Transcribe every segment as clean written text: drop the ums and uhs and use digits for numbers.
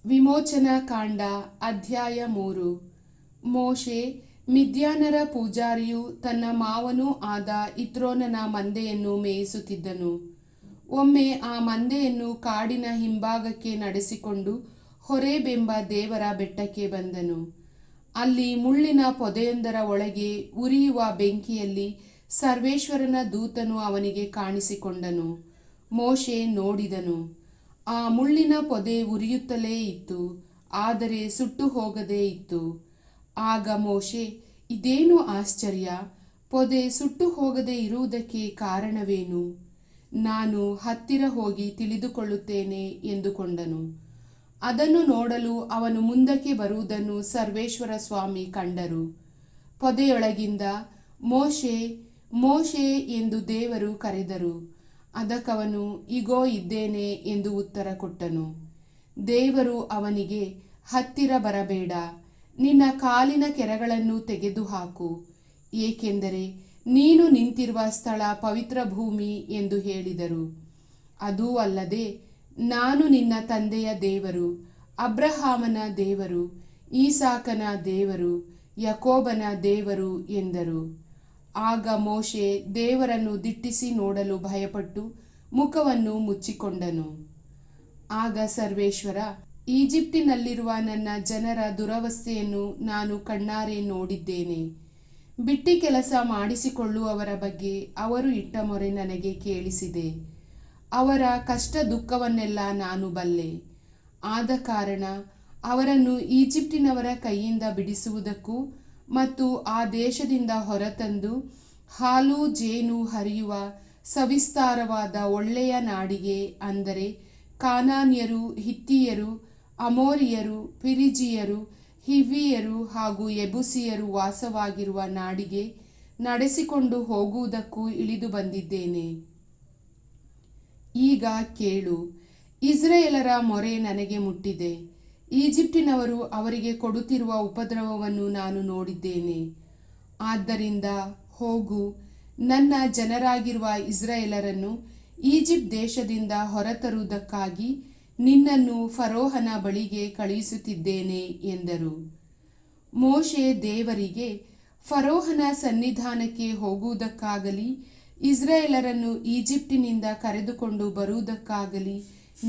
ವಿಮೋಚನಾ ಕಾಂಡ ಅಧ್ಯಾಯ 3. ಮೋಶೆ ಮಿದ್ಯಾನರ ಪೂಜಾರಿಯು ತನ್ನ ಮಾವನೂ ಆದ ಇತ್ರೋನನ ಮಂದೆಯನ್ನು ಮೇಯಿಸುತ್ತಿದ್ದನು. ಒಮ್ಮೆ ಆ ಮಂದೆಯನ್ನು ಕಾಡಿನ ಹಿಂಭಾಗಕ್ಕೆ ನಡೆಸಿಕೊಂಡು ಹೊರೇಬೆಂಬ ದೇವರ ಬೆಟ್ಟಕ್ಕೆ ಬಂದನು. ಅಲ್ಲಿ ಮುಳ್ಳಿನ ಪೊದೆಯೊಂದರ ಒಳಗೆ ಉರಿಯುವ ಬೆಂಕಿಯಲ್ಲಿ ಸರ್ವೇಶ್ವರನ ದೂತನು ಅವನಿಗೆ ಕಾಣಿಸಿಕೊಂಡನು. ಮೋಶೆ ನೋಡಿದನು. ಆ ಮುಳ್ಳಿನ ಪೊದೆ ಉರಿಯುತ್ತಲೇ ಇತ್ತು, ಆದರೆ ಸುಟ್ಟು ಹೋಗದೇ ಇತ್ತು. ಆಗ ಮೋಶೆ, ಇದೇನು ಆಶ್ಚರ್ಯ, ಪೊದೆ ಸುಟ್ಟು ಹೋಗದೇ ಇರುವುದಕ್ಕೆ ಕಾರಣವೇನು? ನಾನು ಹತ್ತಿರ ಹೋಗಿ ತಿಳಿದುಕೊಳ್ಳುತ್ತೇನೆ ಎಂದುಕೊಂಡನು. ಅದನ್ನು ನೋಡಲು ಅವನು ಮುಂದಕ್ಕೆ ಬರುವುದನ್ನು ಸರ್ವೇಶ್ವರ ಸ್ವಾಮಿ ಕಂಡರು. ಪೊದೆಯೊಳಗಿಂದ ಮೋಶೆ, ಮೋಶೆ ಎಂದು ದೇವರು ಕರೆದರು. ಅದಕ್ಕವನು, ಇಗೋ ಇದ್ದೇನೆ ಎಂದು ಉತ್ತರ ಕೊಟ್ಟನು. ದೇವರು ಅವನಿಗೆ, ಹತ್ತಿರ ಬರಬೇಡ, ನಿನ್ನ ಕಾಲಿನ ಕೆರಗಳನ್ನು ತೆಗೆದುಹಾಕು, ಏಕೆಂದರೆ ನೀನು ನಿಂತಿರುವ ಸ್ಥಳ ಪವಿತ್ರ ಭೂಮಿ ಎಂದು ಹೇಳಿದರು. ಅದೂ ಅಲ್ಲದೆ ನಾನು ನಿನ್ನ ತಂದೆಯ ದೇವರು, ಅಬ್ರಹಾಮನ ದೇವರು, ಈಸಾಕನ ದೇವರು, ಯಾಕೋಬನ ದೇವರು ಎಂದರು. ಆಗ ಮೋಶೆ ದೇವರನ್ನು ದಿಟ್ಟಿಸಿ ನೋಡಲು ಭಯಪಟ್ಟು ಮುಖವನ್ನು ಮುಚ್ಚಿಕೊಂಡನು. ಆಗ ಸರ್ವೇಶ್ವರ, ಈಜಿಪ್ಟಿನಲ್ಲಿರುವ ನನ್ನ ಜನರ ದುರವಸ್ಥೆಯನ್ನು ನಾನು ಕಣ್ಣಾರೆ ನೋಡಿದ್ದೇನೆ. ಬಿಟ್ಟಿ ಕೆಲಸ ಮಾಡಿಸಿಕೊಳ್ಳುವವರ ಬಗ್ಗೆ ಅವರು ಇಟ್ಟ ಮೊರೆ ನನಗೆ ಕೇಳಿಸಿದೆ. ಅವರ ಕಷ್ಟ ದುಃಖವನ್ನೆಲ್ಲ ನಾನು ಬಲ್ಲೆ. ಆದ ಕಾರಣ ಅವರನ್ನು ಈಜಿಪ್ಟಿನವರ ಕೈಯಿಂದ ಬಿಡಿಸುವುದಕ್ಕೂ ಮತ್ತು ಆ ದೇಶದಿಂದ ಹೊರತಂದು ಹಾಲು ಜೇನು ಹರಿಯುವ ಸವಿಸ್ತಾರವಾದ ಒಳ್ಳೆಯ ನಾಡಿಗೆ, ಅಂದರೆ ಕಾನಾನ್ಯರು, ಹಿತ್ತಿಯರು, ಅಮೋರಿಯರು, ಪಿರಿಜಿಯರು, ಹಿವ್ವಿಯರು ಹಾಗೂ ಯೆಬೂಸಿಯರು ವಾಸವಾಗಿರುವ ನಾಡಿಗೆ ನಡೆಸಿಕೊಂಡು ಹೋಗುವುದಕ್ಕೂ ಇಳಿದು ಬಂದಿದ್ದೇನೆ. ಈಗ ಕೇಳು, ಇಸ್ರಾಯೇಲರ ಮೊರೆ ನನಗೆ ಮುಟ್ಟಿದೆ. ಈಜಿಪ್ಟಿನವರು ಅವರಿಗೆ ಕೊಡುತ್ತಿರುವ ಉಪದ್ರವವನ್ನು ನಾನು ನೋಡಿದ್ದೇನೆ. ಆದ್ದರಿಂದ ಹೋಗು, ನನ್ನ ಜನರಾಗಿರುವ ಇಸ್ರಾಯೇಲರನ್ನು ಈಜಿಪ್ಟ್ ದೇಶದಿಂದ ಹೊರತರುವುದಕ್ಕಾಗಿ ನಿನ್ನನ್ನು ಫರೋಹನ ಬಳಿಗೆ ಕಳುಹಿಸುತ್ತಿದ್ದೇನೆ ಎಂದರು. ಮೋಶೆ ದೇವರಿಗೆ, ಫರೋಹನ ಸನ್ನಿಧಾನಕ್ಕೆ ಹೋಗುವುದಕ್ಕಾಗಲಿ ಇಸ್ರಾಯೇಲರನ್ನು ಈಜಿಪ್ಟಿನಿಂದ ಕರೆದುಕೊಂಡು ಬರುವುದಕ್ಕಾಗಲಿ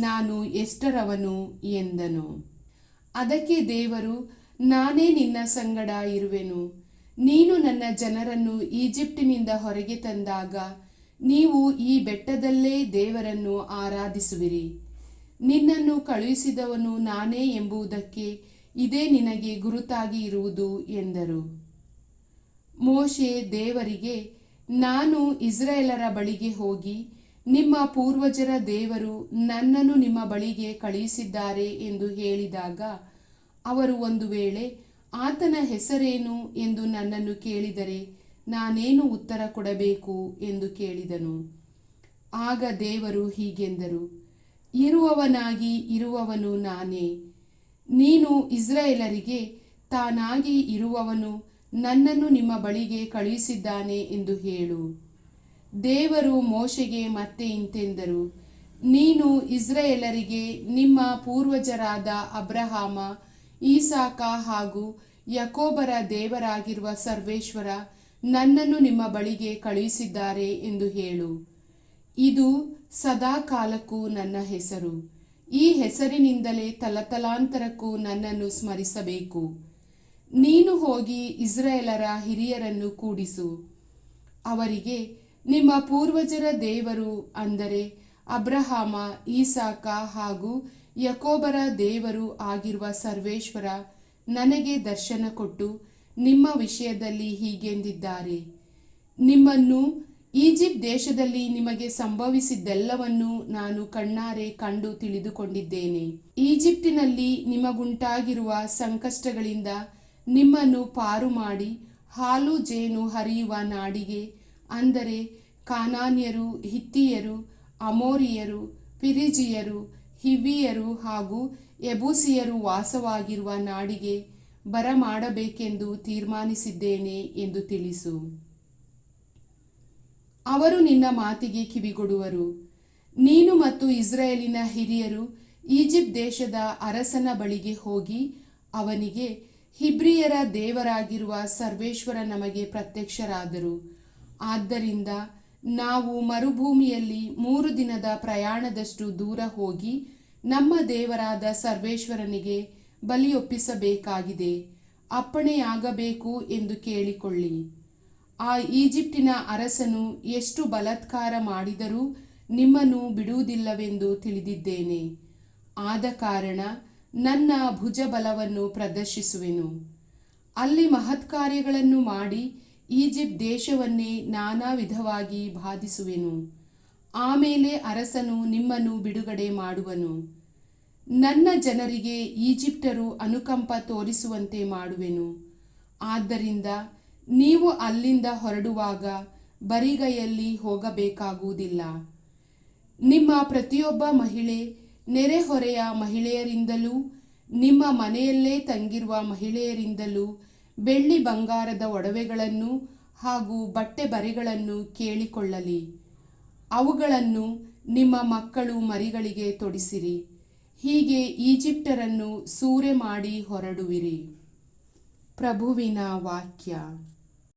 ನಾನು ಎಷ್ಟರವನು ಎಂದನು. ಅದಕ್ಕೆ ದೇವರು, ನಾನೇ ನಿನ್ನ ಸಂಗಡ ಇರುವೆನು. ನೀನು ನನ್ನ ಜನರನ್ನು ಈಜಿಪ್ಟಿನಿಂದ ಹೊರಗೆ ತಂದಾಗ ನೀವು ಈ ಬೆಟ್ಟದಲ್ಲೇ ದೇವರನ್ನು ಆರಾಧಿಸುವಿರಿ. ನಿನ್ನನ್ನು ಕಳುಹಿಸಿದವನು ನಾನೇ ಎಂಬುದಕ್ಕೆ ಇದೇ ನಿನಗೆ ಗುರುತಾಗಿ ಇರುವುದು ಎಂದರು. ಮೋಶೆ ದೇವರಿಗೆ, ನಾನು ಇಸ್ರಾಯೇಲರ ಬಳಿಗೆ ಹೋಗಿ ನಿಮ್ಮ ಪೂರ್ವಜರ ದೇವರು ನನ್ನನ್ನು ನಿಮ್ಮ ಬಳಿಗೆ ಕಳುಹಿಸಿದ್ದಾರೆ ಎಂದು ಹೇಳಿದಾಗ ಅವರು ಒಂದು ವೇಳೆ ಆತನ ಹೆಸರೇನು ಎಂದು ನನ್ನನ್ನು ಕೇಳಿದರೆ ನಾನೇನು ಉತ್ತರ ಕೊಡಬೇಕು ಎಂದು ಕೇಳಿದನು. ಆಗ ದೇವರು ಹೀಗೆಂದರು, ಇರುವವನಾಗಿ ಇರುವವನು ನಾನೇ. ನೀನು ಇಸ್ರಾಯೇಲರಿಗೆ, ತಾನಾಗಿ ಇರುವವನು ನನ್ನನ್ನು ನಿಮ್ಮ ಬಳಿಗೆ ಕಳುಹಿಸಿದ್ದಾನೆ ಎಂದು ಹೇಳು. ದೇವರು ಮೋಶೆಗೆ ಮತ್ತೆ ಇಂತೆಂದರು, ನೀನು ಇಸ್ರಾಯೇಲರಿಗೆ, ನಿಮ್ಮ ಪೂರ್ವಜರಾದ ಅಬ್ರಹಾಮ, ಈಸಾಕ ಹಾಗೂ ಯಾಕೋಬರ ದೇವರಾಗಿರುವ ಸರ್ವೇಶ್ವರ ನನ್ನನ್ನು ನಿಮ್ಮ ಬಳಿಗೆ ಕಳುಹಿಸಿದ್ದಾರೆ ಎಂದು ಹೇಳು. ಇದು ಸದಾ ಕಾಲಕ್ಕೂ ನನ್ನ ಹೆಸರು. ಈ ಹೆಸರಿನಿಂದಲೇ ತಲತಲಾಂತರಕ್ಕೂ ನನ್ನನ್ನು ಸ್ಮರಿಸಬೇಕು. ನೀನು ಹೋಗಿ ಇಸ್ರಾಯೇಲರ ಹಿರಿಯರನ್ನು ಕೂಡಿಸು. ಅವರಿಗೆ, ನಿಮ್ಮ ಪೂರ್ವಜರ ದೇವರು, ಅಂದರೆ ಅಬ್ರಹಾಮ, ಈಸಾಕ ಹಾಗೂ ಯಾಕೋಬರ ದೇವರು ಆಗಿರುವ ಸರ್ವೇಶ್ವರ ನನಗೆ ದರ್ಶನ ಕೊಟ್ಟು ನಿಮ್ಮ ವಿಷಯದಲ್ಲಿ ಹೀಗೆಂದಿದ್ದಾರೆ, ನಿಮ್ಮನ್ನು ಈಜಿಪ್ಟ್ ದೇಶದಲ್ಲಿ ನಿಮಗೆ ಸಂಭವಿಸಿದ್ದೆಲ್ಲವನ್ನೂ ನಾನು ಕಣ್ಣಾರೆ ಕಂಡು ತಿಳಿದುಕೊಂಡಿದ್ದೇನೆ. ಈಜಿಪ್ಟಿನಲ್ಲಿ ನಿಮಗುಂಟಾಗಿರುವ ಸಂಕಷ್ಟಗಳಿಂದ ನಿಮ್ಮನ್ನು ಪಾರು ಮಾಡಿ ಹಾಲು ಜೇನು ಹರಿಯುವ ನಾಡಿಗೆ, ಅಂದರೆ ಕಾನಾನ್ಯರು, ಹಿತ್ತಿಯರು, ಅಮೋರಿಯರು, ಪಿರಿಜಿಯರು, ಹಿವ್ವಿಯರು ಹಾಗೂ ಯೆಬೂಸಿಯರು ವಾಸವಾಗಿರುವ ನಾಡಿಗೆ ಬರಮಾಡಬೇಕೆಂದು ತೀರ್ಮಾನಿಸಿದ್ದೇನೆ ಎಂದು ತಿಳಿಸು. ಅವರು ನಿನ್ನ ಮಾತಿಗೆ ಕಿವಿಗೊಡುವರು. ನೀನು ಮತ್ತು ಇಸ್ರಾಯೇಲಿನ ಹಿರಿಯರು ಈಜಿಪ್ಟ್ ದೇಶದ ಅರಸನ ಬಳಿಗೆ ಹೋಗಿ ಅವನಿಗೆ, ಹಿಬ್ರಿಯರ ದೇವರಾಗಿರುವ ಸರ್ವೇಶ್ವರ ನಮಗೆ ಪ್ರತ್ಯಕ್ಷರಾದರು. ಆದ್ದರಿಂದ ನಾವು ಮರುಭೂಮಿಯಲ್ಲಿ 3 ದಿನದ ಪ್ರಯಾಣದಷ್ಟು ದೂರ ಹೋಗಿ ನಮ್ಮ ದೇವರಾದ ಸರ್ವೇಶ್ವರನಿಗೆ ಬಲಿಯೊಪ್ಪಿಸಬೇಕಾಗಿದೆ, ಅಪ್ಪಣೆಯಾಗಬೇಕು ಎಂದು ಕೇಳಿಕೊಳ್ಳಿ. ಆ ಈಜಿಪ್ಟಿನ ಅರಸನು ಎಷ್ಟು ಬಲಾತ್ಕಾರ ಮಾಡಿದರೂ ನಿಮ್ಮನ್ನು ಬಿಡುವುದಿಲ್ಲವೆಂದು ತಿಳಿದಿದ್ದೇನೆ. ಆದ ಕಾರಣ ನನ್ನ ಭುಜಬಲವನ್ನು ಪ್ರದರ್ಶಿಸುವೆನು. ಅಲ್ಲಿ ಮಹತ್ಕಾರ್ಯಗಳನ್ನು ಮಾಡಿ ಈಜಿಪ್ಟ್ ದೇಶವನ್ನೇ ನಾನಾ ವಿಧವಾಗಿ ಬಾಧಿಸುವೆನು. ಆಮೇಲೆ ಅರಸನು ನಿಮ್ಮನ್ನು ಬಿಡುಗಡೆ ಮಾಡುವನು. ನನ್ನ ಜನರಿಗೆ ಈಜಿಪ್ಟರು ಅನುಕಂಪ ತೋರಿಸುವಂತೆ ಮಾಡುವೆನು. ಆದ್ದರಿಂದ ನೀವು ಅಲ್ಲಿಂದ ಹೊರಡುವಾಗ ಬರಿಗೈಯಲ್ಲಿ ಹೋಗಬೇಕಾಗುವುದಿಲ್ಲ. ನಿಮ್ಮ ಪ್ರತಿಯೊಬ್ಬ ಮಹಿಳೆ ನೆರೆಹೊರೆಯ ಮಹಿಳೆಯರಿಂದಲೂ ನಿಮ್ಮ ಮನೆಯಲ್ಲೇ ತಂಗಿರುವ ಮಹಿಳೆಯರಿಂದಲೂ ಬೆಳ್ಳಿ ಬಂಗಾರದ ಒಡವೆಗಳನ್ನು ಹಾಗೂ ಬಟ್ಟೆ ಬರೆಗಳನ್ನು ಕೇಳಿಕೊಳ್ಳಲಿ. ಅವುಗಳನ್ನು ನಿಮ್ಮ ಮಕ್ಕಳು ಮರಿಗಳಿಗೆ ತೊಡಿಸಿರಿ. ಹೀಗೆ ಈಜಿಪ್ಟರನ್ನು ಸೂರೆ ಮಾಡಿ ಹೊರಡುವಿರಿ. ಪ್ರಭುವಿನ ವಾಕ್ಯ.